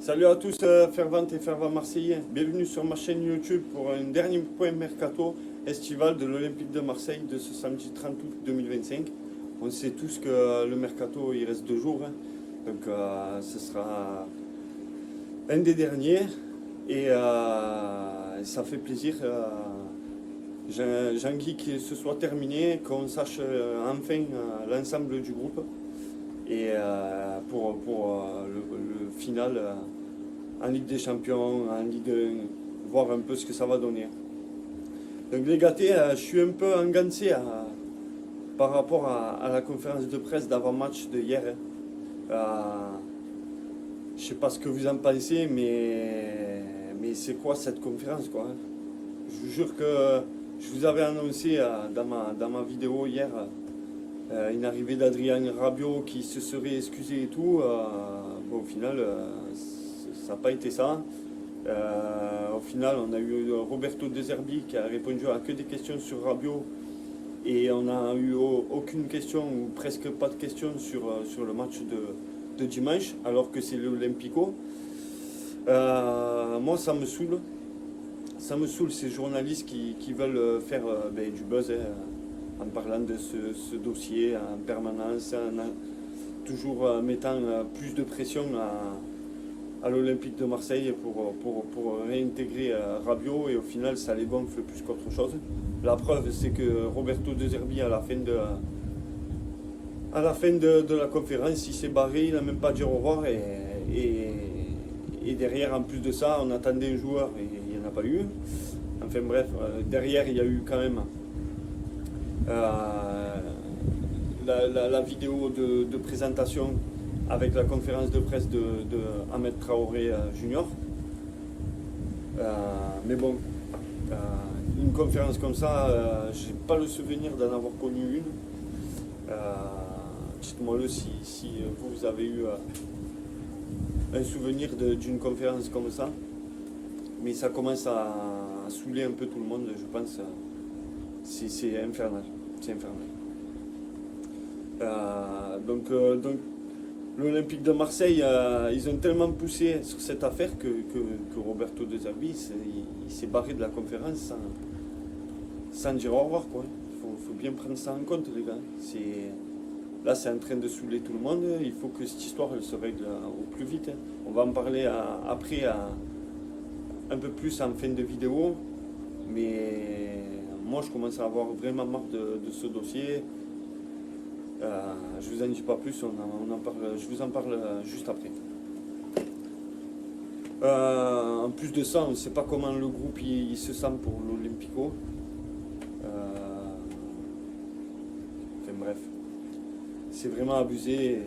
Salut à tous, ferventes et fervents Marseillais. Bienvenue sur ma chaîne YouTube pour un dernier point mercato estival de l'Olympique de Marseille de ce samedi 30 août 2025. On sait tous que le mercato il reste 2 jours, hein. Donc ce sera un des derniers et ça fait plaisir. J'ai envie que ce soit terminé, qu'on sache enfin l'ensemble du groupe et pour le final en Ligue des Champions, en Ligue 1, voir un peu ce que ça va donner. Donc les gâtés, je suis un peu engancé par rapport à la conférence de presse d'avant-match de hier, hein. Je sais pas ce que vous en pensez, mais c'est quoi cette conférence, quoi, hein. Je vous jure que je vous avais annoncé dans ma vidéo hier une arrivée d'Adrien Rabiot qui se serait excusé et tout. Bon, au final, ça n'a pas été ça. Au final, on a eu Roberto De Zerbi qui a répondu à que des questions sur Rabiot et on n'a eu aucune question ou presque pas de questions sur le match de dimanche alors que c'est l'Olympico. Moi, ça me saoule. Ça me saoule ces journalistes qui veulent faire du buzz, hein, en parlant de ce dossier en permanence, toujours mettant plus de pression à l'Olympique de Marseille pour réintégrer Rabiot, et au final ça les gonfle plus qu'autre chose. La preuve, c'est que Roberto De Zerbi à la fin de la conférence il s'est barré, il n'a même pas dit au revoir, et derrière, en plus de ça, on attendait un joueur et il n'y en a pas eu. Enfin bref, derrière il y a eu quand même la vidéo de présentation avec la conférence de presse de Ahmed Traoré Junior. Mais bon, une conférence comme ça, j'ai pas le souvenir d'en avoir connu une. Dites-moi-le si vous avez eu un souvenir d'une conférence comme ça. Mais ça commence à saouler un peu tout le monde, je pense. C'est infernal. C'est infernal. Donc l'Olympique de Marseille, ils ont tellement poussé sur cette affaire que Roberto De Zerbi il s'est barré de la conférence sans dire au revoir, quoi. Faut bien prendre ça en compte, les gars. Là, c'est en train de saouler tout le monde. Il faut que cette histoire elle se règle au plus vite, hein. On va en parler après, un peu plus en fin de vidéo. Mais moi, je commence à avoir vraiment marre de ce dossier. Je vous en dis pas plus, on en parle, je vous en parle juste après. En plus de ça, on ne sait pas comment le groupe il se sent pour l'Olympico. Enfin bref, c'est vraiment abusé.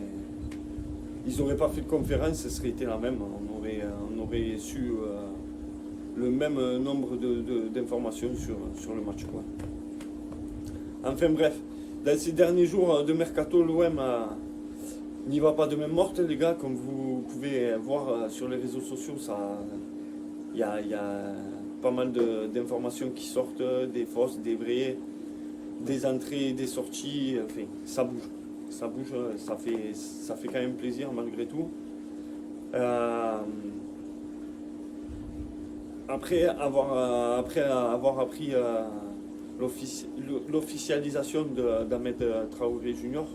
Ils n'auraient pas fait de conférence, ce serait été la même. On aurait su le même nombre d'informations sur le match, quoi. Enfin bref, dans ces derniers jours de mercato, l'OM n'y va pas de main morte, les gars. Comme vous pouvez voir sur les réseaux sociaux, il y a pas mal d'informations qui sortent, des fausses, des vraies, des entrées, des sorties. Enfin, ça bouge. Ça bouge, ça fait quand même plaisir malgré tout. Après avoir appris l'officialisation d'Ahmed Traoré Junior,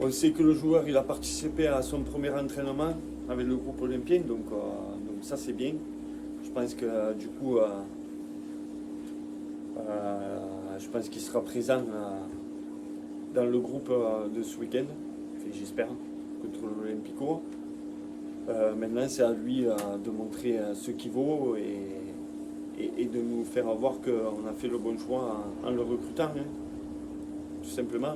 on sait que le joueur il a participé à son premier entraînement avec le groupe olympien, donc ça c'est bien. Je pense que du coup, je pense qu'il sera présent dans le groupe de ce week-end, enfin, j'espère, contre l'Olympico. Maintenant, c'est à lui de montrer ce qu'il vaut et de nous faire voir qu'on a fait le bon choix en le recrutant, hein, tout simplement,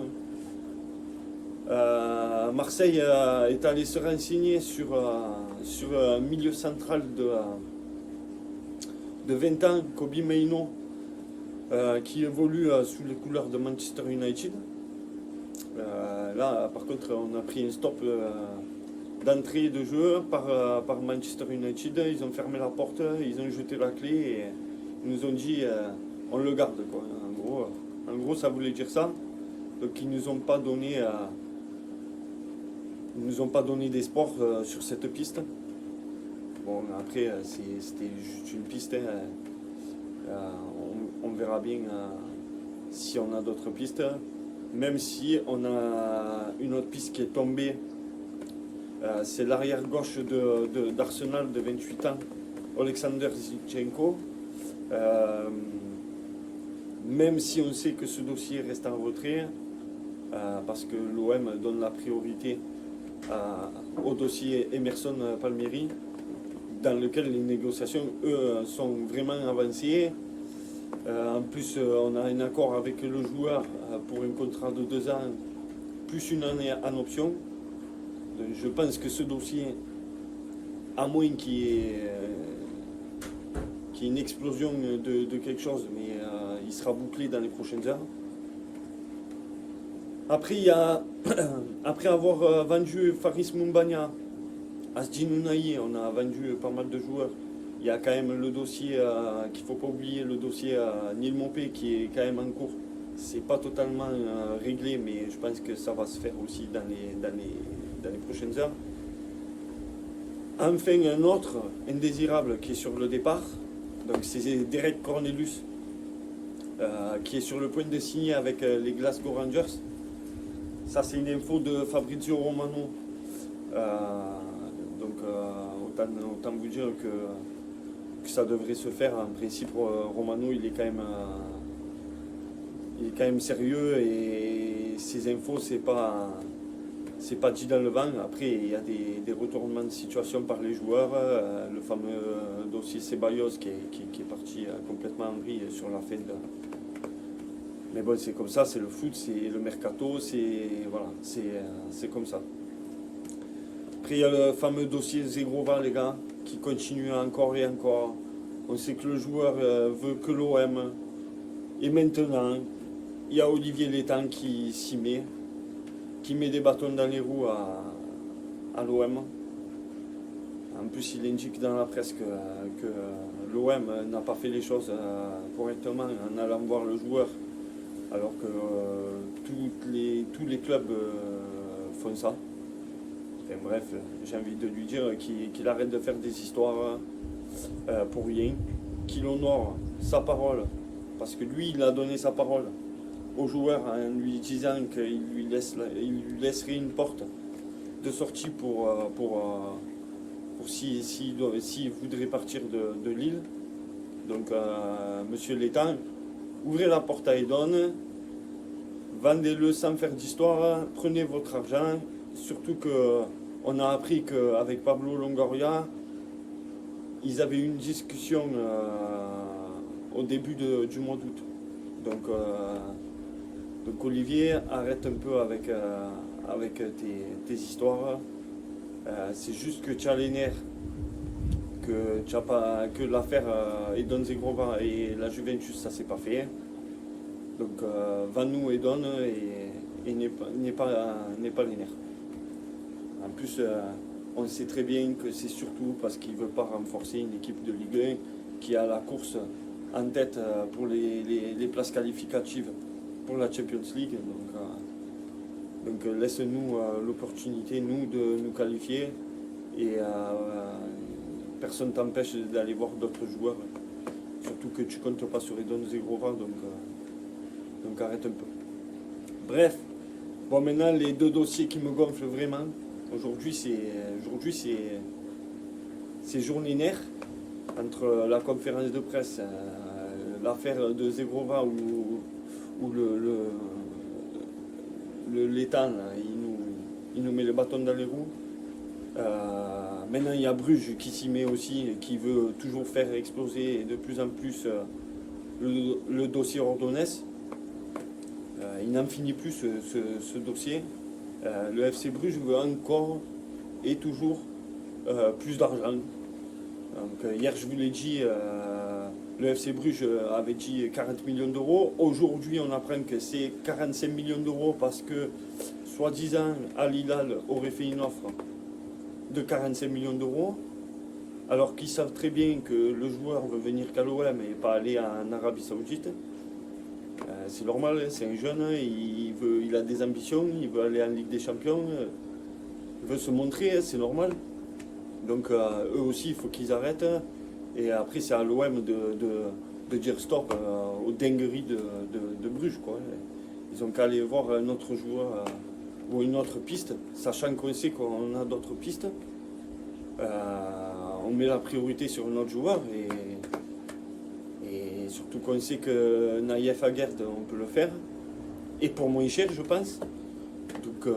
hein. Marseille est allé se renseigner sur un milieu central de 20 ans, Kobbie Mainoo, qui évolue sous les couleurs de Manchester United. Là, par contre, on a pris un stop d'entrée de jeu par Manchester United. Ils ont fermé la porte, ils ont jeté la clé et ils nous ont dit on le garde, quoi. En gros, ça voulait dire ça. Donc ils nous ont pas donné d'espoir sur cette piste. Bon, après, c'était juste une piste. Hein. On verra bien si on a d'autres pistes. Même si on a une autre piste qui est tombée, c'est l'arrière gauche d'Arsenal de 28 ans, Alexander Zinchenko. Même si on sait que ce dossier reste en retrait, parce que l'OM donne la priorité au dossier Emerson Palmieri, dans lequel les négociations, eux, sont vraiment avancées. En plus, on a un accord avec le joueur pour un contrat de 2 ans, plus une année en option. Donc, je pense que ce dossier, à moins qu'il y ait une explosion de quelque chose, mais il sera bouclé dans les prochaines heures. Après, après avoir vendu Faris Moumbagna, Asdin Ounahi, on a vendu pas mal de joueurs. Il y a quand même le dossier qu'il ne faut pas oublier, le dossier Neil Mopé qui est quand même en cours. C'est pas totalement réglé, mais je pense que ça va se faire aussi dans les prochaines heures. Enfin, un autre indésirable qui est sur le départ, donc c'est Derek Cornelius, qui est sur le point de signer avec les Glasgow Rangers. Ça, c'est une info de Fabrizio Romano. Donc, autant vous dire que ça devrait se faire. En principe, Romano, il est quand même sérieux et ces infos, c'est pas dit dans le vent. Après, il y a des retournements de situation par les joueurs. Le fameux dossier Ceballos qui est parti complètement en vrille sur la fin de. Mais bon, c'est comme ça, c'est le foot, c'est le mercato, c'est comme ça. Après, il y a le fameux dossier Zegrova, les gars, qui continue encore et encore. On sait que le joueur veut que l'OM. Et maintenant, il y a Olivier Létang qui s'y met, qui met des bâtons dans les roues à l'OM. En plus, il indique dans la presse que l'OM n'a pas fait les choses correctement en allant voir le joueur, alors que tous les clubs font ça. Enfin, bref, j'ai envie de lui dire qu'il arrête de faire des histoires pour rien, qu'il honore sa parole, parce que lui, il a donné sa parole au joueur en lui disant qu'il lui laisserait une porte de sortie pour s'il voudrait partir de Lille. Donc, monsieur Létang, ouvrez la porte à Edon, vendez-le sans faire d'histoire, prenez votre argent. Surtout qu'on a appris qu'avec Pablo Longoria, ils avaient eu une discussion au début du mois d'août. Donc Olivier, arrête un peu avec tes histoires. C'est juste que tu as les nerfs, que l'affaire Edon Zegrova et la Juventus, ça s'est pas fait. Donc vends-nous Edon et n'est pas les nerfs. En plus, on sait très bien que c'est surtout parce qu'il ne veut pas renforcer une équipe de Ligue 1 qui a la course en tête pour les places qualificatives pour la Champions League. Donc laisse-nous l'opportunité, nous, de nous qualifier. Et personne ne t'empêche d'aller voir d'autres joueurs. Surtout que tu ne comptes pas sur Edon Zegrova, donc arrête un peu. Bref, bon, maintenant les deux dossiers qui me gonflent vraiment. Aujourd'hui, c'est journée nerf entre la conférence de presse, l'affaire de Zegrova où l'État il nous met le bâton dans les roues. Maintenant, il y a Bruges qui s'y met aussi, qui veut toujours faire exploser de plus en plus le dossier Ordonez. Il n'en finit plus ce dossier. Le FC Bruges veut encore et toujours plus d'argent. Donc, hier, je vous l'ai dit, le FC Bruges avait dit 40 millions d'euros. Aujourd'hui, on apprend que c'est 45 millions d'euros parce que, soi-disant, Al Hilal aurait fait une offre de 45 millions d'euros, alors qu'ils savent très bien que le joueur veut venir qu'à l'OM et pas aller en Arabie Saoudite. C'est normal, c'est un jeune, il a des ambitions, il veut aller en Ligue des Champions, il veut se montrer, c'est normal. Donc eux aussi, il faut qu'ils arrêtent. Et après, c'est à l'OM de dire stop aux dingueries de Bruges, quoi. Ils ont qu'à aller voir un autre joueur ou une autre piste, sachant qu'on sait qu'on a d'autres pistes. On met la priorité sur un autre joueur et surtout qu'on sait que Naïef Aguerd, on peut le faire. Et pour moins cher, je pense. Donc,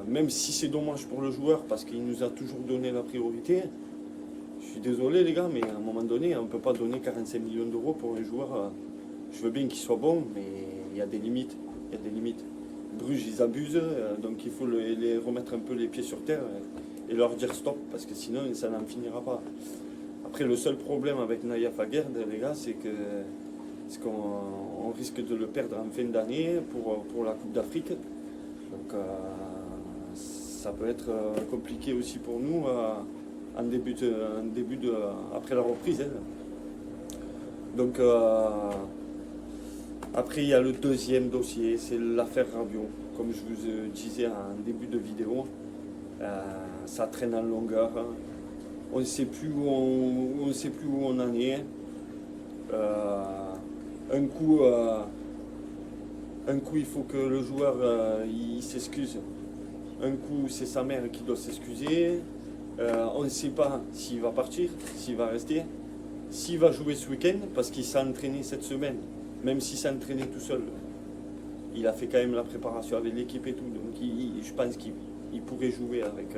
même si c'est dommage pour le joueur parce qu'il nous a toujours donné la priorité, je suis désolé les gars, mais à un moment donné, on ne peut pas donner 45 millions d'euros pour un joueur. Je veux bien qu'il soit bon, mais il y a des limites. Il y a des limites. Bruges, ils abusent, donc il faut les remettre un peu les pieds sur terre et leur dire stop, parce que sinon ça n'en finira pas. Après, le seul problème avec Naïef Aguerd, les gars, c'est qu'on risque de le perdre en fin d'année pour la Coupe d'Afrique. Donc ça peut être compliqué aussi pour nous après la reprise. Donc après, il y a le deuxième dossier, c'est l'affaire Rabiot. Comme je vous disais en début de vidéo, ça traîne en longueur. On ne sait plus où on en est. Un coup, il faut que le joueur il s'excuse. Un coup, c'est sa mère qui doit s'excuser. On ne sait pas s'il va partir, s'il va rester, s'il va jouer ce week-end, parce qu'il s'est entraîné cette semaine. Même s'il s'est entraîné tout seul, il a fait quand même la préparation avec l'équipe et tout. Donc je pense qu'il pourrait jouer avec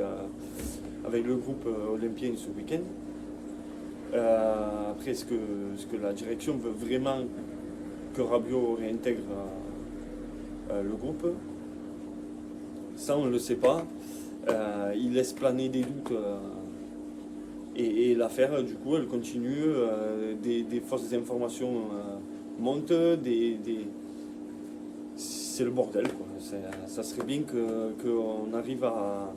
le groupe olympien ce week-end. Après, est-ce que la direction veut vraiment que Rabiot réintègre le groupe? Ça, on ne le sait pas. Il laisse planer des doutes. Et l'affaire, du coup, elle continue. Des fausses informations montent. C'est le bordel, quoi. Ça serait bien qu'on arrive à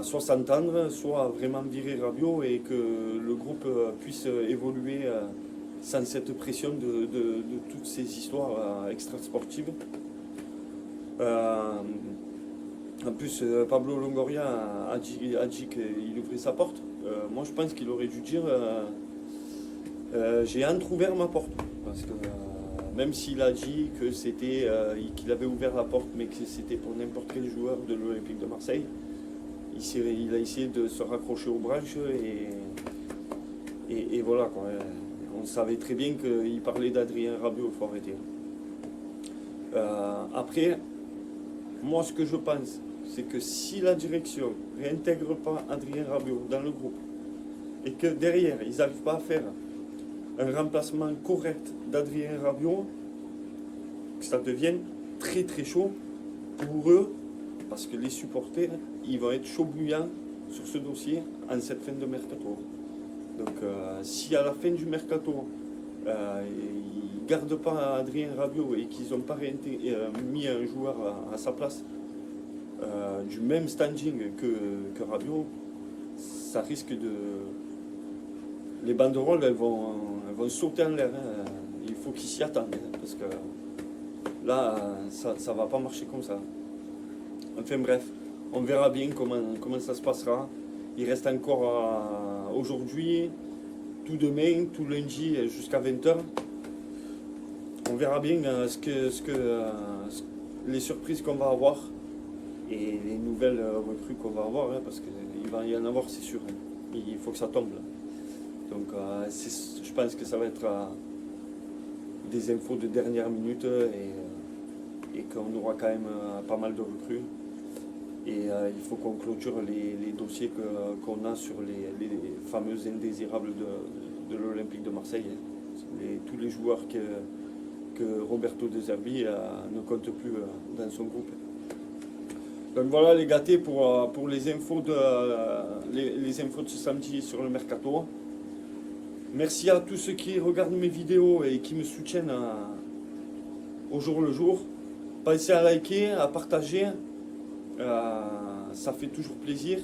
soit s'entendre, soit à vraiment virer Rabiot et que le groupe puisse évoluer sans cette pression de toutes ces histoires extra-sportives. En plus, Pablo Longoria a dit qu'il ouvrait sa porte. Moi, je pense qu'il aurait dû dire j'ai entrouvert ma porte. Parce que même s'il a dit que qu'il avait ouvert la porte, mais que c'était pour n'importe quel joueur de l'Olympique de Marseille, il a essayé de se raccrocher aux branches et voilà, quoi. On savait très bien qu'il parlait d'Adrien Rabiot, il faut arrêter. Après, moi ce que je pense, c'est que si la direction ne réintègre pas Adrien Rabiot dans le groupe et que derrière ils n'arrivent pas à faire un remplacement correct d'Adrien Rabiot, que ça devienne très très chaud pour eux, parce que les supporters, ils vont être chauds bouillants sur ce dossier en cette fin de mercato. Donc si à la fin du mercato, ils ne gardent pas Adrien Rabiot et qu'ils n'ont pas mis un joueur à sa place du même standing que Rabiot, ça risque de... Les banderoles, elles vont sauter en l'air. Hein. Il faut qu'ils s'y attendent, hein, parce que là, ça ne va pas marcher comme ça. Enfin bref, on verra bien comment ça se passera. Il reste encore aujourd'hui, tout demain, tout lundi jusqu'à 20h. On verra bien les surprises qu'on va avoir et les nouvelles recrues qu'on va avoir, hein, parce qu'il va y en avoir, c'est sûr. Hein. Il faut que ça tombe. Là. Donc je pense que ça va être des infos de dernière minute et qu'on aura quand même pas mal de recrues. Et il faut qu'on clôture les dossiers qu'on a sur les fameux indésirables de l'Olympique de Marseille. Hein. Tous les joueurs que Roberto De Zerbi ne compte plus dans son groupe. Donc voilà les gâtés pour les infos de ce samedi sur le mercato. Merci à tous ceux qui regardent mes vidéos et qui me soutiennent au jour le jour. Pensez à liker, à partager. Ça fait toujours plaisir.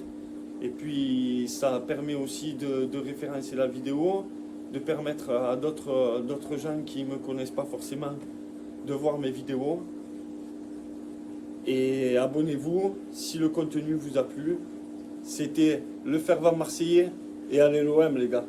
Et puis ça permet aussi de référencer la vidéo, de permettre à d'autres gens qui ne me connaissent pas forcément de voir mes vidéos. Et abonnez-vous si le contenu vous a plu. C'était le fervent marseillais et allez l'OM, les gars.